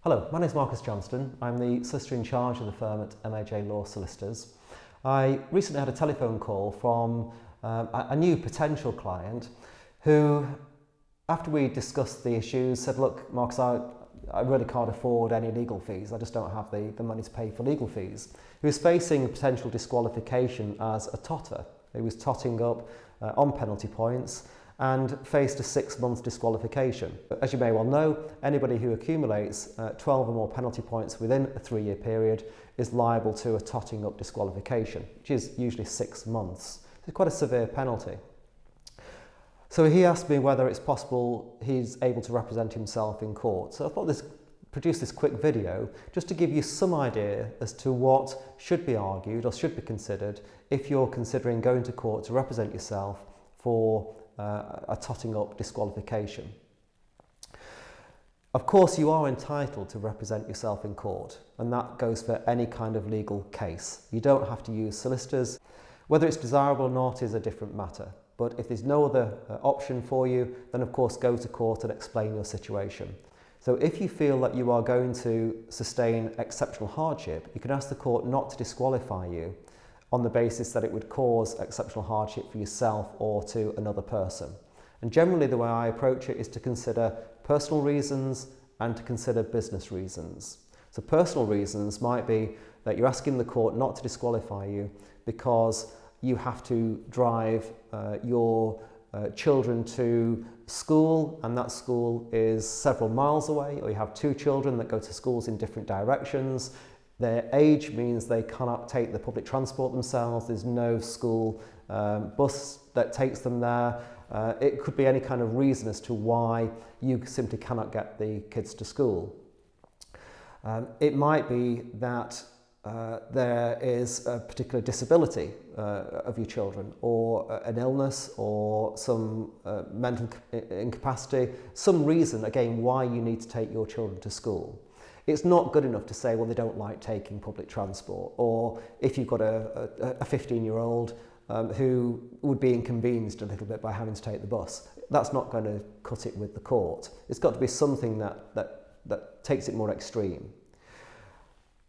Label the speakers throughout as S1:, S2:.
S1: Hello, my name is Marcus Johnstone. I'm the solicitor in charge of the firm at M.A.J. Law Solicitors. I recently had a telephone call from a new potential client who, after we discussed the issues, said, look, Marcus, I really can't afford any legal fees. I just don't have the money to pay for legal fees. He was facing potential disqualification as a totter. He was totting up on penalty points and faced a 6-month disqualification. As you may well know, anybody who accumulates 12 or more penalty points within a 3-year period is liable to a totting up disqualification, which is usually 6 months. It's quite a severe penalty. So he asked me whether it's possible he's able to represent himself in court. So I thought produce this quick video just to give you some idea as to what should be argued or should be considered if you're considering going to court to represent yourself for a totting up disqualification. Of course, you are entitled to represent yourself in court, and that goes for any kind of legal case. You don't have to use solicitors. Whether it's desirable or not is a different matter. But if there's no other option for you, then of course go to court and explain your situation. So if you feel that you are going to sustain exceptional hardship, you can ask the court not to disqualify you on the basis that it would cause exceptional hardship for yourself or to another person. And generally the way I approach it is to consider personal reasons and to consider business reasons. So personal reasons might be that you're asking the court not to disqualify you because you have to drive your children to school, and that school is several miles away, or you have 2 children that go to schools in different directions. Their age means they cannot take the public transport themselves. There's no school bus that takes them there. It could be any kind of reason as to why you simply cannot get the kids to school. It might be that there is a particular disability of your children, or an illness, or some mental incapacity, some reason, again, why you need to take your children to school. It's not good enough to say, well, they don't like taking public transport, or if you've got a 15-year-old who would be inconvenienced a little bit by having to take the bus. That's not going to cut it with the court. It's got to be something that takes it more extreme.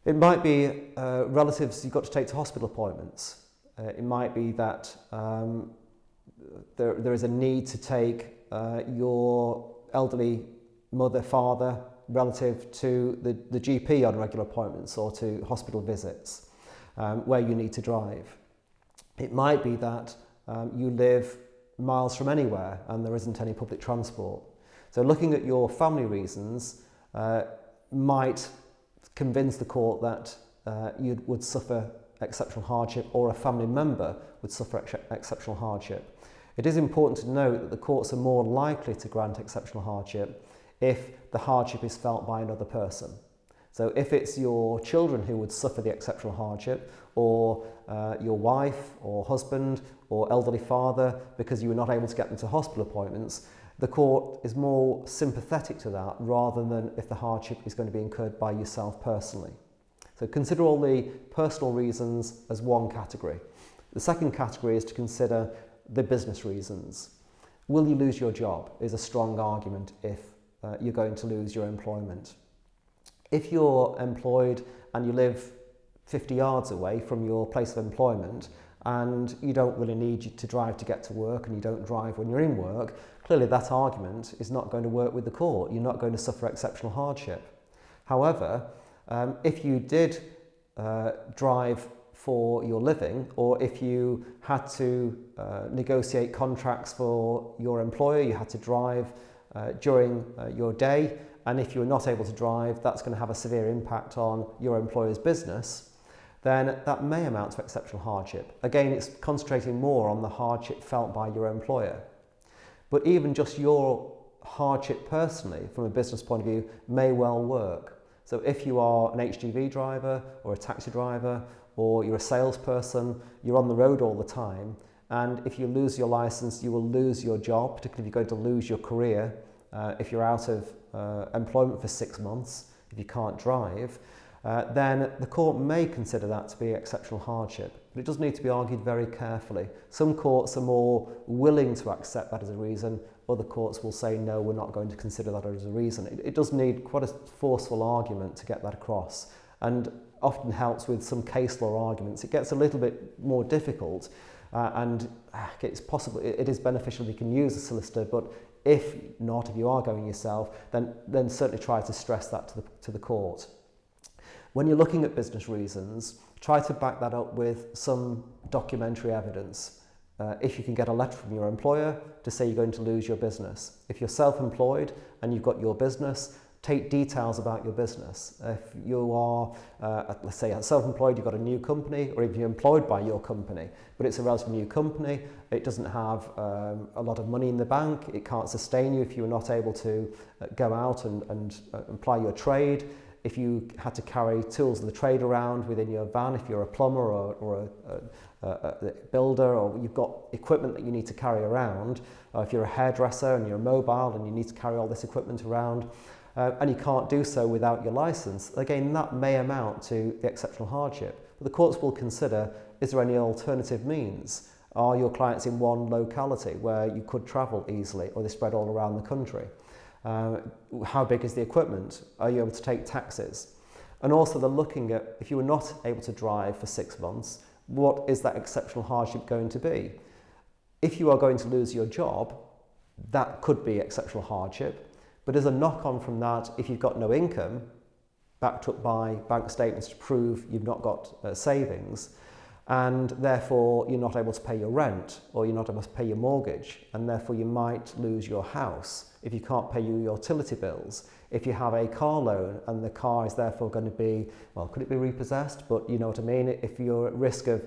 S1: It might be relatives you've got to take to hospital appointments. It might be that there is a need to take your elderly mother, father, relative to the GP on regular appointments or to hospital visits where you need to drive. It might be that you live miles from anywhere and there isn't any public transport. So looking at your family reasons might convince the court that you would suffer exceptional hardship, or a family member would suffer exceptional hardship. It is important to note that the courts are more likely to grant exceptional hardship if the hardship is felt by another person. So if it's your children who would suffer the exceptional hardship, or your wife or husband or elderly father because you were not able to get them to hospital appointments, the court is more sympathetic to that rather than if the hardship is going to be incurred by yourself personally. So consider all the personal reasons as one category. The second category is to consider the business reasons. Will you lose your job is a strong argument if you're going to lose your employment. If you're employed and you live 50 yards away from your place of employment and you don't really need to drive to get to work and you don't drive when you're in work, clearly that argument is not going to work with the court. You're not going to suffer exceptional hardship. However, if you did drive for your living, or if you had to negotiate contracts for your employer, you had to drive during your day, and if you're not able to drive, that's going to have a severe impact on your employer's business, then that may amount to exceptional hardship. Again, it's concentrating more on the hardship felt by your employer. But even just your hardship personally, from a business point of view, may well work. So if you are an HGV driver or a taxi driver, or you're a salesperson, you're on the road all the time, and if you lose your license, you will lose your job, particularly if you're going to lose your career, if you're out of employment for 6 months, if you can't drive, then the court may consider that to be exceptional hardship. but it does need to be argued very carefully. Some courts are more willing to accept that as a reason, other courts will say, no, we're not going to consider that as a reason. It does need quite a forceful argument to get that across, and often helps with some case law arguments. It gets a little bit more difficult, and it's possible, it is beneficial if you can use a solicitor, but if not, if you are going yourself, then certainly try to stress that to the court. When you're looking at business reasons, try to back that up with some documentary evidence. If you can get a letter from your employer to say you're going to lose your business. If you're self-employed and you've got your business, take details about your business. If you are, let's say, self-employed, you've got a new company, or if you're employed by your company, but it's a relatively new company, it doesn't have a lot of money in the bank, it can't sustain you if you're not able to go out and apply your trade. If you had to carry tools of the trade around within your van, if you're a plumber or a builder, or you've got equipment that you need to carry around, if you're a hairdresser and you're mobile and you need to carry all this equipment around, and you can't do so without your license, again, that may amount to the exceptional hardship. But the courts will consider, is there any alternative means? Are your clients in one locality where you could travel easily, or they spread all around the country? How big is the equipment? Are you able to take taxis? And also they're looking at, if you were not able to drive for 6 months, what is that exceptional hardship going to be? If you are going to lose your job, that could be exceptional hardship. But as a knock-on from that, if you've got no income, backed up by bank statements to prove you've not got savings, and therefore you're not able to pay your rent, or you're not able to pay your mortgage, and therefore you might lose your house if you can't pay your utility bills. If you have a car loan and the car is therefore going to be, well, could it be repossessed? But you know what I mean. If you're at risk of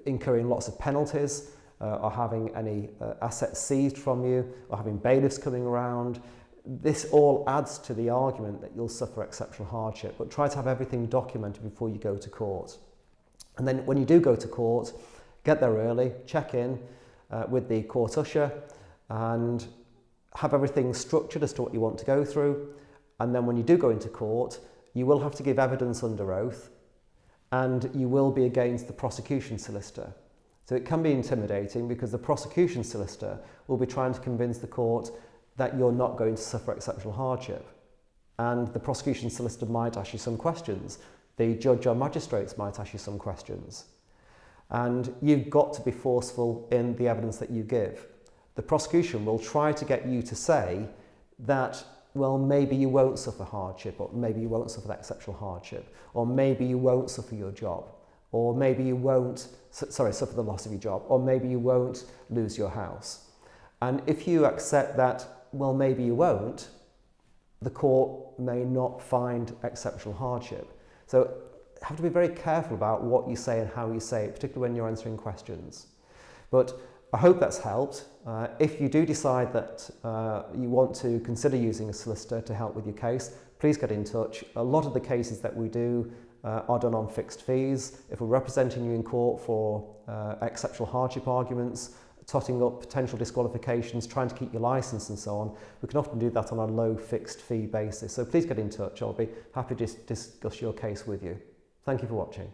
S1: incurring lots of penalties, or having any assets seized from you, or having bailiffs coming around, this all adds to the argument that you'll suffer exceptional hardship. But try to have everything documented before you go to court. And then when you do go to court, get there early, check in with the court usher, and have everything structured as to what you want to go through. And then when you do go into court, you will have to give evidence under oath, and you will be against the prosecution solicitor. So it can be intimidating because the prosecution solicitor will be trying to convince the court that you're not going to suffer exceptional hardship. And the prosecution solicitor might ask you some questions. The judge or magistrates might ask you some questions. And you've got to be forceful in the evidence that you give. The prosecution will try to get you to say that, well, maybe you won't suffer hardship, or maybe you won't suffer that exceptional hardship, or maybe you won't suffer your job, or maybe you won't, suffer the loss of your job, or maybe you won't lose your house. And if you accept that, well, maybe you won't, the court may not find exceptional hardship. So you have to be very careful about what you say and how you say it, particularly when you're answering questions. But I hope that's helped. If you do decide that you want to consider using a solicitor to help with your case, please get in touch. A lot of the cases that we do are done on fixed fees. If we're representing you in court for exceptional hardship arguments, totting up potential disqualifications, trying to keep your licence and so on, we can often do that on a low fixed fee basis. So please get in touch. I'll be happy to discuss your case with you. Thank you for watching.